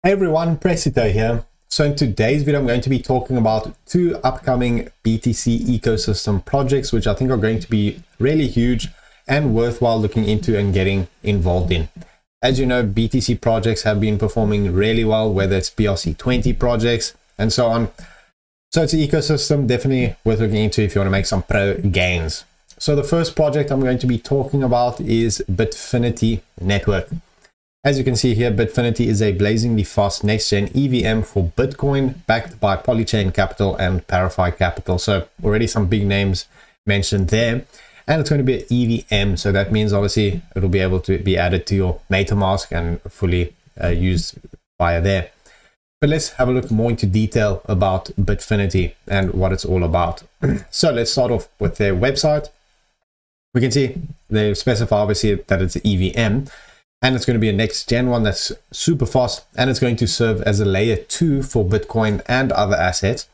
Hey everyone, Prestito here. So in today's video, I'm going to be talking about two upcoming BTC ecosystem projects, which I think are going to be really huge and worthwhile looking into and getting involved in. As you know, BTC projects have been performing really well, whether it's BRC20 projects and so on. So it's an ecosystem definitely worth looking into if you want to make some pro gains. So the first project I'm going to be talking about is Bitfinity Network. As you can see here, Bitfinity is a blazingly fast next-gen EVM for Bitcoin, backed by Polychain Capital and Parify Capital. So already some big names mentioned there. And it's going to be an EVM, so that means obviously it'll be able to be added to your MetaMask and fully used via there. But let's have a look more into detail about Bitfinity and what it's all about. So let's start off with their website. We can see they specify obviously that it's an EVM. And it's going to be a next gen one that's super fast, and it's going to serve as a layer 2 for Bitcoin and other assets.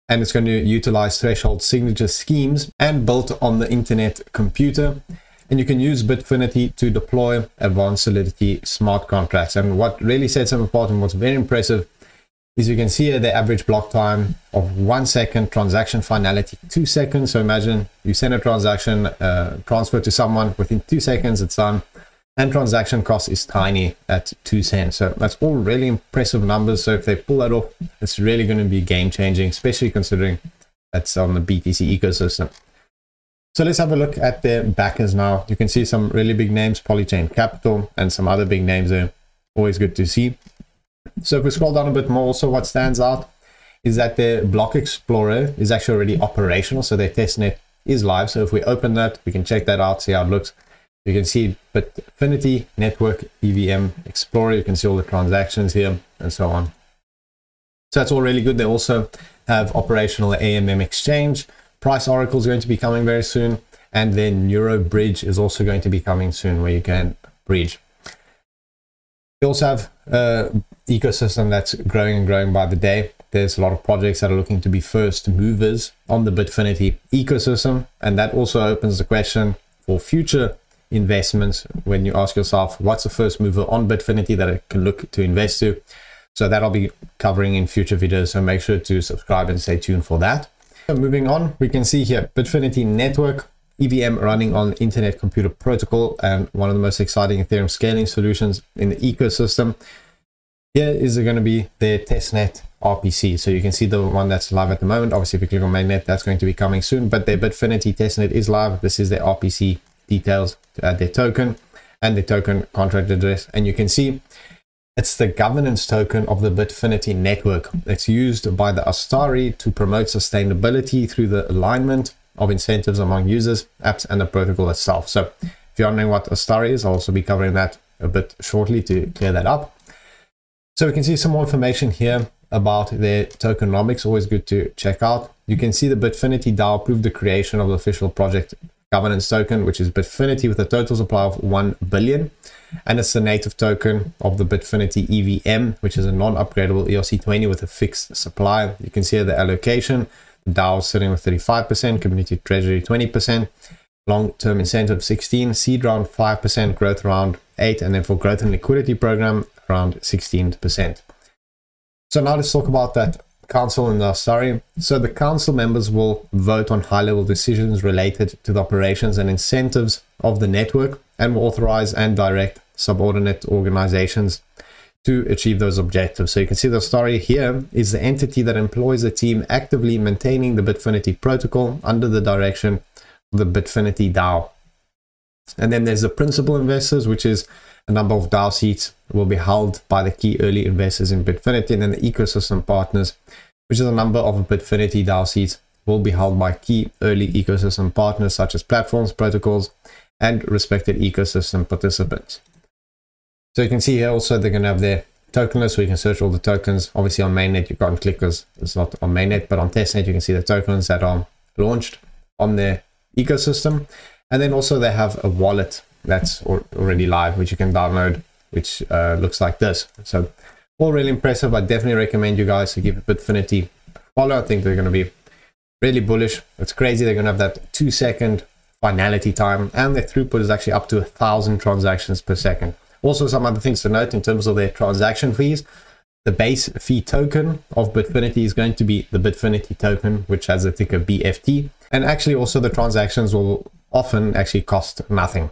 And it's going to utilize threshold signature schemes and built on the internet computer. And you can use Bitfinity to deploy advanced Solidity smart contracts. And what really sets them apart and what's very impressive is you can see here the average block time of 1 second, transaction finality 2 seconds. So imagine you send a transaction, transfer to someone, within 2 seconds it's done. And transaction cost is tiny at 2 cents. So that's all really impressive numbers. So if they pull that off, it's really going to be game changing, especially considering that's on the BTC ecosystem. So let's have a look at their backers now. You can see some really big names, Polychain Capital and some other big names there. Always good to see. So if we scroll down a bit more, also what stands out is that their block explorer is actually already operational. So their testnet is live. So if we open that, we can check that out, see how it looks. You can see Bitfinity Network EVM Explorer. You can see all the transactions here and so on. So that's all really good. They also have operational AMM exchange. Price Oracle is going to be coming very soon. And then Neuro Bridge is also going to be coming soon, where you can bridge. We also have an ecosystem that's growing and growing by the day. There's a lot of projects that are looking to be first movers on the Bitfinity ecosystem. And that also opens the question for future investments when you ask yourself what's the first mover on Bitfinity that I can look to invest to. So that I'll be covering in future videos, so make sure to subscribe and stay tuned for that. So moving on, we can see here Bitfinity Network EVM running on Internet Computer Protocol, and one of the most exciting Ethereum scaling solutions in the ecosystem. Here is going to be their testnet RPC. So you can see the one that's live at the moment. Obviously if you click on mainnet, that's going to be coming soon, but their Bitfinity testnet is live. This is their RPC details to add their token and the token contract address, and you can see it's the governance token of the Bitfinity network. It's used by the Astari to promote sustainability through the alignment of incentives among users, apps, and the protocol itself. So if you're wondering what Astari is, I'll also be covering that a bit shortly to clear that up. So we can see some more information here about their tokenomics. Always good to check out. You can see the Bitfinity DAO approved the creation of the official project governance token, which is Bitfinity, with a total supply of 1 billion. And it's the native token of the Bitfinity EVM, which is a non-upgradable ERC20 with a fixed supply. You can see the allocation. The DAO sitting with 35%, community treasury 20%, long-term incentive 16, seed round 5%, growth round 8, and then for growth and liquidity program around 16%. So now let's talk about that council and the Astari. So the council members will vote on high-level decisions related to the operations and incentives of the network, and will authorize and direct subordinate organizations to achieve those objectives. So you can see the Astari here is the entity that employs a team actively maintaining the Bitfinity protocol under the direction of the Bitfinity DAO. And then there's the principal investors, which is a number of DAO seats will be held by the key early investors in Bitfinity, and then the ecosystem partners, which is a number of Bitfinity DAO seats, will be held by key early ecosystem partners such as platforms, protocols, and respected ecosystem participants. So you can see here also they're going to have their token list, so you can search all the tokens. Obviously on mainnet you can't click because it's not on mainnet, but on testnet you can see the tokens that are launched on their ecosystem. And then also they have a wallet that's already live, which you can download, which looks like this. So all really impressive. I definitely recommend you guys to give Bitfinity a follow. I think they're going to be really bullish. It's crazy. They're going to have that 2 second finality time, and their throughput is actually up to 1,000 transactions per second. Also, some other things to note in terms of their transaction fees. The base fee token of Bitfinity is going to be the Bitfinity token, which has a ticker BFT. And actually also the transactions will often actually cost nothing.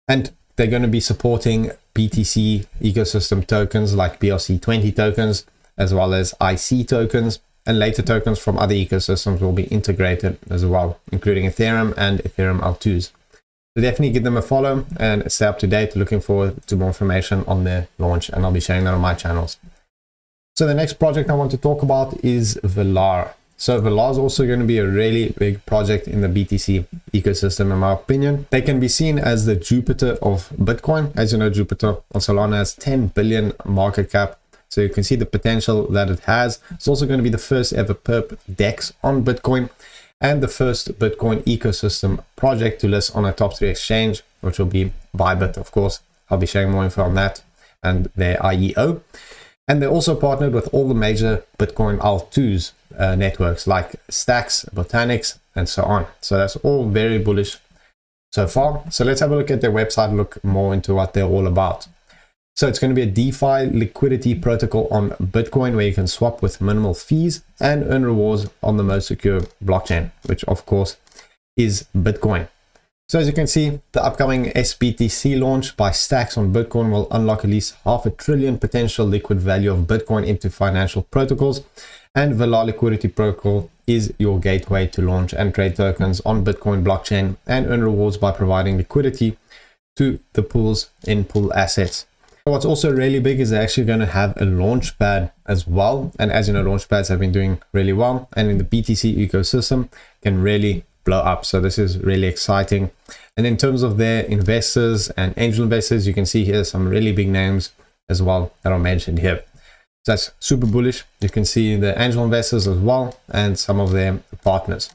And they're going to be supporting BTC ecosystem tokens like BRC20 tokens, as well as IC tokens, and later tokens from other ecosystems will be integrated as well, including Ethereum and Ethereum L2s. So definitely give them a follow and stay up to date. Looking forward to more information on their launch, and I'll be sharing that on my channels. So the next project I want to talk about is Velar. So Velar is also going to be a really big project in the BTC ecosystem, in my opinion. They can be seen as the Jupiter of Bitcoin. As you know, Jupiter on Solana has 10 billion market cap. So you can see the potential that it has. It's also going to be the first ever perp DEX on Bitcoin and the first Bitcoin ecosystem project to list on a top 3 exchange, which will be Bybit, of course. I'll be sharing more info on that and their IEO. And they also partnered with all the major Bitcoin L2s networks like Stacks, Botanics, and so on. So that's all very bullish so far. So let's have a look at their website, look more into what they're all about. So it's going to be a DeFi liquidity protocol on Bitcoin where you can swap with minimal fees and earn rewards on the most secure blockchain, which of course is Bitcoin. So as you can see, the upcoming SBTC launch by Stacks on Bitcoin will unlock at least $500 billion potential liquid value of Bitcoin into financial protocols. And Velar Liquidity Protocol is your gateway to launch and trade tokens on Bitcoin blockchain and earn rewards by providing liquidity to the pools in pool assets. What's also really big is they're actually going to have a launch pad as well. And as you know, launch pads have been doing really well, and in the BTC ecosystem can really blow up. So this is really exciting. And in terms of their investors and angel investors, you can see here some really big names as well that are mentioned here. So that's super bullish. You can see the angel investors as well and some of their partners.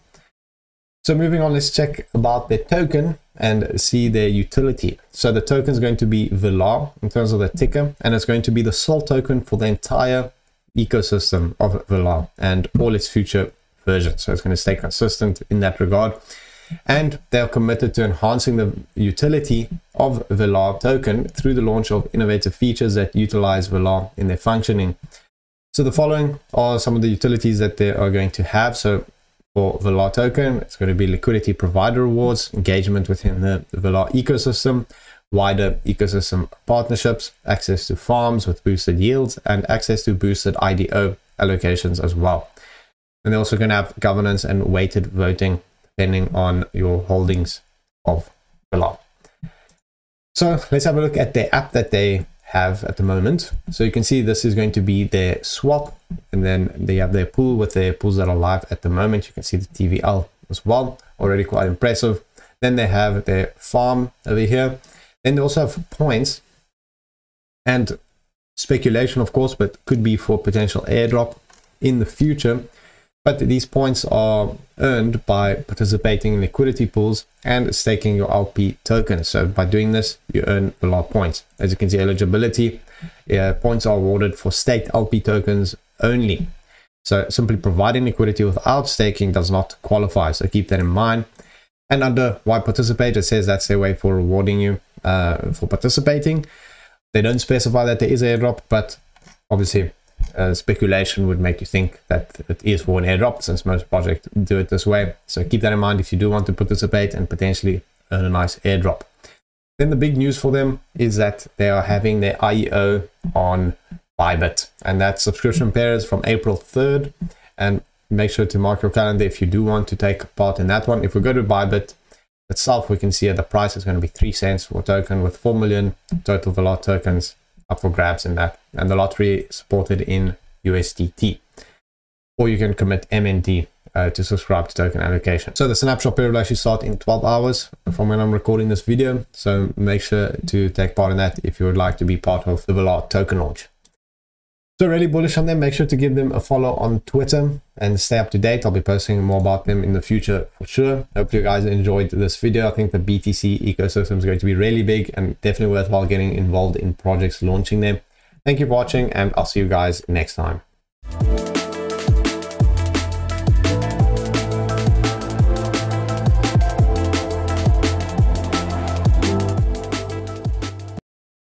So moving on, let's check about their token and see their utility. So the token is going to be Velar in terms of the ticker, and it's going to be the sole token for the entire ecosystem of Velar and all its future versions. So it's going to stay consistent in that regard. And they're committed to enhancing the utility of Velar token through the launch of innovative features that utilize Velar in their functioning. So the following are some of the utilities that they are going to have. So for Velar token, it's going to be liquidity provider rewards, engagement within the Velar ecosystem, wider ecosystem partnerships, access to farms with boosted yields, and access to boosted IDO allocations as well. And they're also going to have governance and weighted voting depending on your holdings of Velar. So let's have a look at the app that they have at the moment. So you can see this is going to be their swap, and then they have their pool with their pools that are live at the moment. You can see the TVL as well, already quite impressive. Then they have their farm over here. Then they also have points and speculation, of course, but could be for potential airdrop in the future. But these points are earned by participating in liquidity pools and staking your LP tokens. So by doing this, you earn a lot of points. As you can see, eligibility, points are awarded for staked LP tokens only. So simply providing liquidity without staking does not qualify. So keep that in mind. And under why participate, it says that's their way for rewarding you for participating. They don't specify that there is an airdrop, but obviously speculation would make you think that it is for an airdrop, since most projects do it this way. So keep that in mind if you do want to participate and potentially earn a nice airdrop. Then the big news for them is that they are having their IEO on Bybit, and that subscription period is from April 3rd. And make sure to mark your calendar if you do want to take part in that one. If we go to Bybit itself, we can see that the price is going to be 3 cents for a token, with 4 million total Velar tokens up for grabs in that, and the lottery supported in USDT, or you can commit MND to subscribe to token allocation. So the snapshot period will actually start in 12 hours from when I'm recording this video, so make sure to take part in that if you would like to be part of the Velar token launch. So really bullish on them. Make sure to give them a follow on Twitter and stay up to date. I'll be posting more about them in the future for sure. Hope you guys enjoyed this video. I think the BTC ecosystem is going to be really big and definitely worthwhile getting involved in projects launching them. Thank you for watching, and I'll see you guys next time.